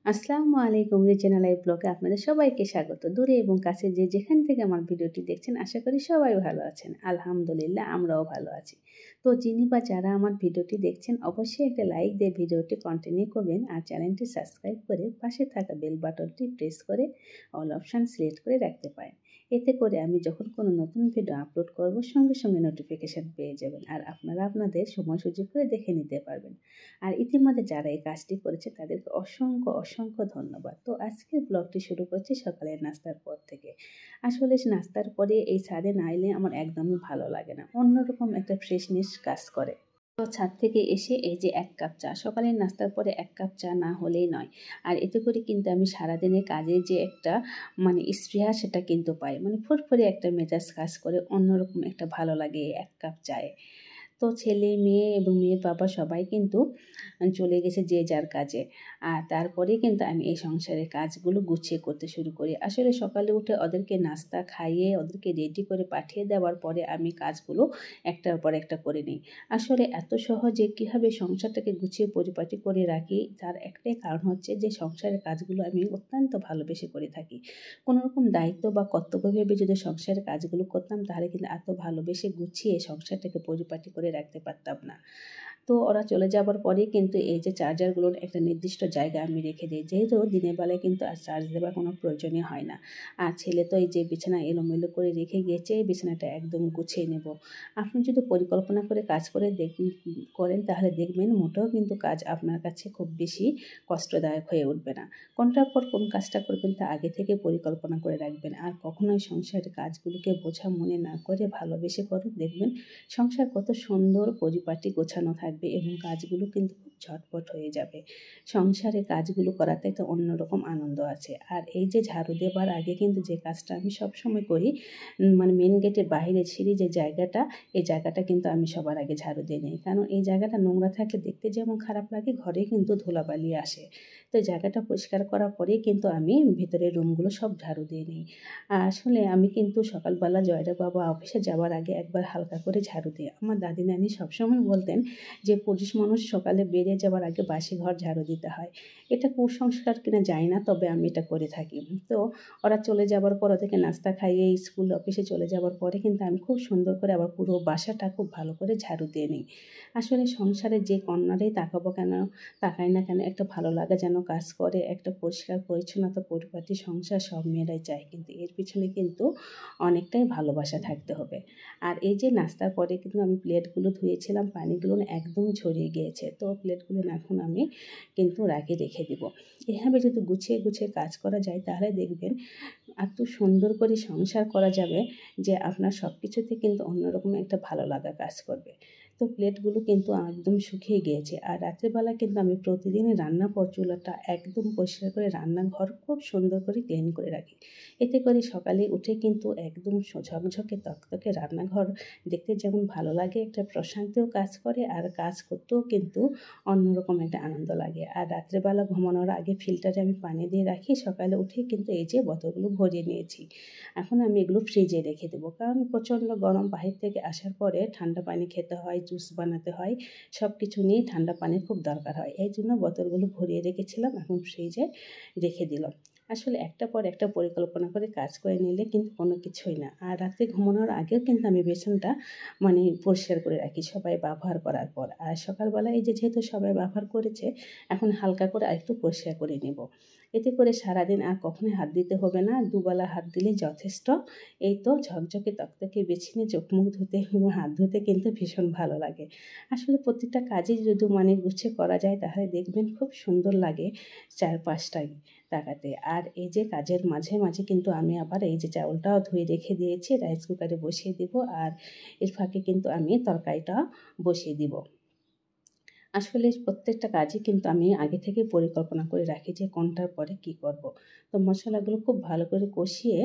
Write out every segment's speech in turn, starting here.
আসসালামু আলাইকুম রিচেনা লাইভ ব্লগে আপনাদের সবাইকে স্বাগত। দূরে এবং কাছে যে যেখান থেকে আমার ভিডিওটি দেখছেন আশা করি সবাই ভালো আছেন। আলহামদুলিল্লাহ আমরাও ভালো আছি। তো যিনি বা যারা আমার ভিডিওটি দেখছেন অবশ্যই একটা লাইক দিয়ে ভিডিওটি কন্টিনিউ করবেন আর চ্যানেলটি সাবস্ক্রাইব করে পাশে থাকা বেল বাটনটি প্রেস করে অল অপশান সিলেক্ট করে রাখতে পারেন। এতে করে আমি যখন কোনো নতুন ভিডিও আপলোড করব সঙ্গে সঙ্গে নোটিফিকেশান পেয়ে যাবেন আর আপনারা আপনাদের সময় সুযোগ করে দেখে নিতে পারবেন। আর ইতিমধ্যে যারা এই কাজটি করেছে তাদেরকে অসংখ্য ধন্যবাদ। তো আজকের ব্লগটি শুরু করছি সকালের নাস্তার পর থেকে। আসলে নাস্তার পরে এই ছাদে না এলে আমার একদমই ভালো লাগে না, অন্যরকম একটা ফ্রেশনেস কাজ করে। তো ছাদ থেকে এসে এই যে 1 কাপ চা, সকালের নাস্তার পরে 1 কাপ চা না হলেই নয়। আর এতে করে কিন্তু আমি সারাদিনের কাজে যে একটা স্পৃহা সেটা কিন্তু পাই, ফুরফুরে একটা মেজাজ কাজ করে, অন্যরকম একটা ভালো লাগে এই 1 কাপ চায়ে। তো ছেলে মেয়ে এবং মেয়ের বাবা সবাই কিন্তু চলে গেছে যে যার কাজে। আর তারপরে কিন্তু আমি এই সংসারের কাজগুলো গুছিয়ে করতে শুরু করি। আসলে সকালে উঠে ওদেরকে নাস্তা খাইয়ে ওদেরকে রেডি করে পাঠিয়ে দেওয়ার পরে আমি কাজগুলো একটার পর একটা করে নিই। আসলে এত সহজে কীভাবে সংসারটাকে গুছিয়ে পরিপাটি করে রাখি তার একটাই কারণ হচ্ছে যে সংসারের কাজগুলো আমি অত্যন্ত ভালোবেসে করে থাকি। কোনোরকম দায়িত্ব বা কর্তব্য ভেবে যদি সংসারের কাজগুলো করতাম তাহলে কিন্তু এত ভালোবেসে গুছিয়ে সংসারটাকে পরিপাটি করে রাখতে পারতাম না। তো ওরা চলে যাবার পরে কিন্তু এই যে চার্জারগুলোর একটা নির্দিষ্ট জায়গা আমি রেখে দিই, যেহেতু দিনের বেলায় কিন্তু আর চার্জ দেওয়ার কোনো প্রয়োজনই হয় না। আর ছেলে তো এই যে বিছানা এলোমেলো করে রেখে গিয়েছে, বিছানাটা একদম গুছিয়ে নেব। আপনি যদি পরিকল্পনা করে কাজ করেন তাহলে দেখবেন মোটেও কিন্তু কাজ আপনার কাছে খুব বেশি কষ্টদায়ক হয়ে উঠবে না। কোনটার পর কোন কাজটা করবেন তা আগে থেকে পরিকল্পনা করে রাখবেন। আর কখনোই সংসারের কাজগুলোকে বোঝা মনে না করে ভালোবেসে করুন, দেখবেন সংসার কত সুন্দর পরিপাটি গোছানো থাকবে এবং কাজগুলো কিন্তু খুব ঝটপট হয়ে যাবে। সংসারে কাজগুলো করাতে একটা অন্যরকম আনন্দ আছে। আর এই যে ঝাড়ু দেবার আগে কিন্তু যে কাজটা আমি সবসময় করি, মেন গেটের বাইরে ছিঁড়ি যে জায়গাটা, এই জায়গাটা কিন্তু আমি সবার আগে ঝাড়ু দিয়ে নিই। কারণ এই জায়গাটা নোংরা থাকলে দেখতে যেমন খারাপ লাগে, ঘরে কিন্তু ধুলাবালি আসে। তো এই জায়গাটা পরিষ্কার করার পরেই কিন্তু আমি ভিতরের রুমগুলো সব ঝাড়ু দিয়ে নিই। আসলে আমি কিন্তু সকালবেলা জয়দেব বাবা অফিসে যাওয়ার আগে একবার হালকা করে ঝাড়ু দিই। আমার দাদি নানি সবসময় বলতেন যে পুরুষ মানুষ সকালে বেরিয়ে যাওয়ার আগে বাসি ঘর ঝাড়ু দিতে হয়। এটা কুসংস্কার কিনা জানি না, তবে আমি এটা করে থাকি। তো ওরা চলে যাবার পর ওদেরকে নাস্তা খাইয়ে স্কুল অফিসে চলে যাওয়ার পরে কিন্তু আমি খুব সুন্দর করে আবার পুরো বাসাটা খুব ভালো করে ঝাড়ু দিয়ে নিই। আসলে সংসারে যে কর্নারেই তাকাই না কেন একটা ভালো লাগা যেন কাজ করে, একটা পরিষ্কার পরিচ্ছন্নতা পরিপাটি সংসার সব মেয়েরাই চায়, কিন্তু এর পিছনে কিন্তু অনেকটাই ভালোবাসা থাকতে হবে। আর এই যে নাস্তার পরে কিন্তু আমি প্লেটগুলো ধুয়েছিলাম, পানিগুলো একদম ঝরিয়ে গিয়েছে। তো প্লেটগুলো এখন আমি কিন্তু রেখে দিব। এভাবে যদি গুছিয়ে কাজ করা যায় তাহলে দেখবেন এত সুন্দর করে সংসার করা যাবে যে আপনার সব কিছুতে কিন্তু অন্যরকম একটা ভালো লাগা কাজ করবে। তো প্লেটগুলো কিন্তু একদম শুকিয়ে গিয়েছে। আর রাত্রেবেলা কিন্তু আমি প্রতিদিনই রান্নার পর চুলাটা একদম পরিষ্কার করে রান্নাঘর খুব সুন্দর করে ক্লিন করে রাখি। এতে করে সকালে উঠে কিন্তু একদম ঝকঝকে তকতকে রান্নাঘর দেখতে যেমন ভালো লাগে, একটা প্রশান্তিও কাজ করে আর কাজ করতেও কিন্তু অন্যরকম একটা আনন্দ লাগে। আর রাত্রেবেলা ঘুমানোর আগে ফিল্টারে আমি পানি দিয়ে রাখি, সকালে উঠে কিন্তু এই যে বোতলগুলো ভরিয়ে নিয়েছি। এখন আমি এগুলো ফ্রিজে রেখে দেবো, কারণ প্রচণ্ড গরম, বাহির থেকে আসার পরে ঠান্ডা পানি খেতে হয়, জুস বানাতে হয়, সব কিছু নিয়েই ঠান্ডা পানির খুব দরকার হয়। এই জন্য বোতলগুলো ভরিয়ে রেখেছিলাম, এখন ফ্রিজে রেখে দিলাম। আসলে একটা পর একটা পরিকল্পনা করে কাজ করে নিলে কিন্তু কোনো কিছুই না। আর রাতে ঘুমানোর আগেও কিন্তু আমি বেসনটা পরিষ্কার করে রাখি সবাই ব্যবহার করার পর। আর সকালবেলা এই যে যেহেতু সবাই ব্যবহার করেছে, এখন হালকা করে আরেকটু পরিষ্কার করে নেব। এতে করে সারাদিন আর কখনোই হাত দিতে হবে না, দুবেলা হাত দিলেই যথেষ্ট। এই তো ঝকঝকে তকতকে বেছিয়ে চোখ মুখ ধুতে এবং হাত ধুতে কিন্তু ভীষণ ভালো লাগে। আসলে প্রত্যেকটা কাজই যদি গুছিয়ে করা যায় তাহলে দেখবেন খুব সুন্দর লাগে চারপাশটাই তাকাতে। আর এই যে কাজের মাঝে মাঝে কিন্তু আমি আবার এই যে চাউলটাও ধুয়ে রেখে দিয়েছি, রাইস কুকারে বসিয়ে দিব। আর এর ফাঁকে কিন্তু আমি তরকারিটা বসিয়ে দিব। আসলে প্রত্যেকটা কাজই কিন্তু আমি আগে থেকে পরিকল্পনা করে রাখি যে কোনটার পরে কি করব। তো মশলাগুলো খুব ভালো করে কষিয়ে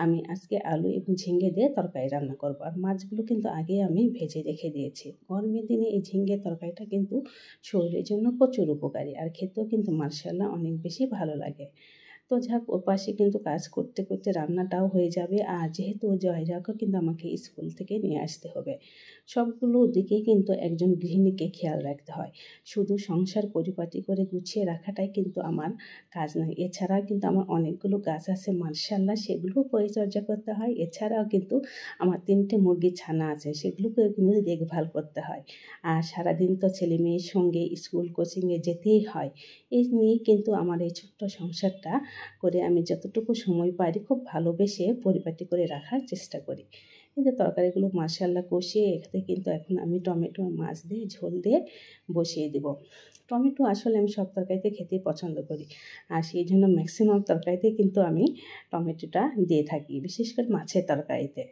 আমি আজকে আলু এবং ঝিঙ্গে দিয়ে তরকারি রান্না করব। আর মাছগুলো কিন্তু আগেই আমি ভেজে রেখে দিয়েছি। গরমের দিনে এই ঝিঙ্গের তরকারিটা কিন্তু শরীরের জন্য প্রচুর উপকারী আর খেতেও কিন্তু মাশাআল্লাহ অনেক বেশি ভালো লাগে। তো যাক ওর পাশে কিন্তু কাজ করতে করতে রান্নাটাও হয়ে যাবে। আর যেহেতু জয়রাকেও কিন্তু আমাকে স্কুল থেকে নিয়ে আসতে হবে, সবগুলো দিকেই কিন্তু একজন গৃহিণীকে খেয়াল রাখতে হয়। শুধু সংসার পরিপাটি করে গুছিয়ে রাখাটাই কিন্তু আমার কাজ নয়, এছাড়াও কিন্তু আমার অনেকগুলো গাছ আছে মাশাআল্লাহ, সেগুলোও পরিচর্যা করতে হয়। এছাড়াও কিন্তু আমার 3টে মুরগির ছানা আছে, সেগুলোকেও কিন্তু দেখভাল করতে হয়। আর সারাদিন তো ছেলে মেয়ের সঙ্গে স্কুল কোচিংয়ে যেতেই হয়। এই নিয়েই কিন্তু আমার এই ছোট্ট সংসারটা করে আমি যতটুকু সময় পারি খুব ভালোবেসে পরিপাটি করে রাখার চেষ্টা করি। এই যে তরকারিগুলো মাশাআল্লাহ কষিয়ে এখানে কিন্তু এখন আমি টমেটো মাছ দিয়ে ঝোল দিয়ে বসিয়ে দেব। টমেটো আসলে আমি সব তরকারিতে খেতেই পছন্দ করি, আর সেই জন্য ম্যাক্সিমাম তরকারিতে কিন্তু আমি টমেটোটা দিয়ে থাকি, বিশেষ করে মাছের তরকারিতে।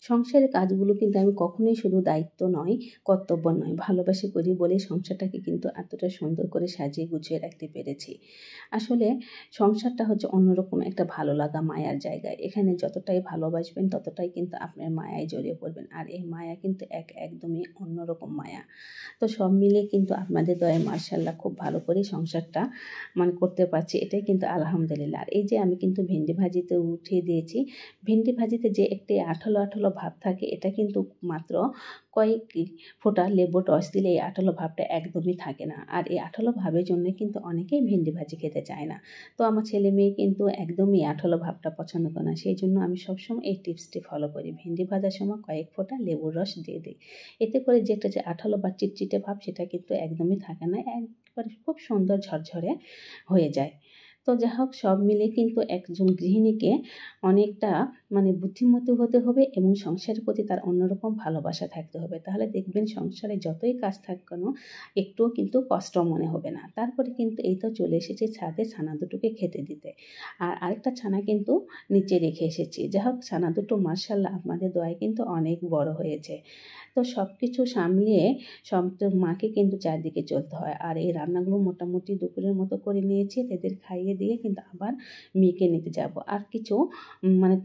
সংসারের কাজগুলো কিন্তু আমি কখনোই শুধু দায়িত্ব নয়, কর্তব্য নয়, ভালোবাসে করি বলেই সংসারটাকে কিন্তু এতটা সুন্দর করে সাজিয়ে গুছিয়ে রাখতে পেরেছি। আসলে সংসারটা হচ্ছে অন্যরকম একটা ভালো লাগা মায়ার জায়গায়। এখানে যতটাই ভালোবাসবেন ততটাই কিন্তু আপনার মায়ায় জড়িয়ে পড়বেন। আর এই মায়া কিন্তু একদমই অন্যরকম মায়া। তো সব মিলিয়ে কিন্তু আপনাদের দয়ায় মাশাআল্লাহ খুব ভালো করে সংসারটা করতে পারছি, এটাই কিন্তু আলহামদুলিল্লাহ। আর এই যে আমি কিন্তু ভেন্ডি ভাজিতে উঠিয়ে দিয়েছি। ভেন্ডি ভাজিতে যে একটি আঠালো আঠালো ভাব থাকে, এটা কিন্তু মাত্র কয়েক ফোঁটা লেবুর রস দিলে এই আঠালো ভাবটা একদমই থাকে না। আর এই আঠালো ভাবের জন্য কিন্তু অনেকেই ভেন্ডি ভাজি খেতে চায় না। তো আমার ছেলে মেয়ে কিন্তু একদমই আঠালো ভাবটা পছন্দ করে না, সেই জন্য আমি সবসময় এই টিপসটি ফলো করি। ভেন্ডি ভাজার সময় কয়েক ফোঁটা লেবুর রস দিয়ে দিই, এতে করে যে আঠালো বা চিটচিটে ভাব সেটা কিন্তু একদমই থাকে না, একবারে খুব সুন্দর ঝরঝরে হয়ে যায়। তো যাই হোক, সব মিলে কিন্তু একজন গৃহিণীকে অনেকটা বুদ্ধিমতী হতে হবে এবং সংসারের প্রতি তার অন্যরকম ভালোবাসা থাকতে হবে। তাহলে দেখবেন সংসারে যতই কাজ থাক কেন একটুও কিন্তু কষ্ট মনে হবে না। তারপরে কিন্তু এই তো চলে এসেছি ছাদে ছানা দুটোকে খেতে দিতে। আর আরেকটা ছানা কিন্তু নিচে রেখে এসেছি। যাই হোক, ছানা দুটো মাশাআল্লাহ আপনাদের দয়ায় কিন্তু অনেক বড় হয়েছে। তো সব কিছু সামলিয়ে মাকে কিন্তু চারদিকে চলতে হয়। আর এই রান্নাগুলো মোটামুটি দুপুরের মতো করে নিয়েছি, এদের খাইয়ে দিয়ে কিন্তু আবার মেয়েকে নিতে যাব। আর কিছু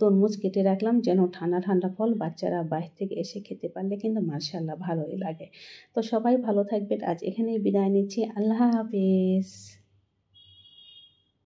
তরমুজ কেটে রাখলাম, যেন ঠান্ডা ঠান্ডা ফল বাচ্চারা বাইরে থেকে এসে খেতে পারলে কিন্তু মাশাআল্লাহ ভালোই লাগে। তো সবাই ভালো থাকবেন, আজ এখানেই বিদায় নিচ্ছি। আল্লাহ হাফেজ।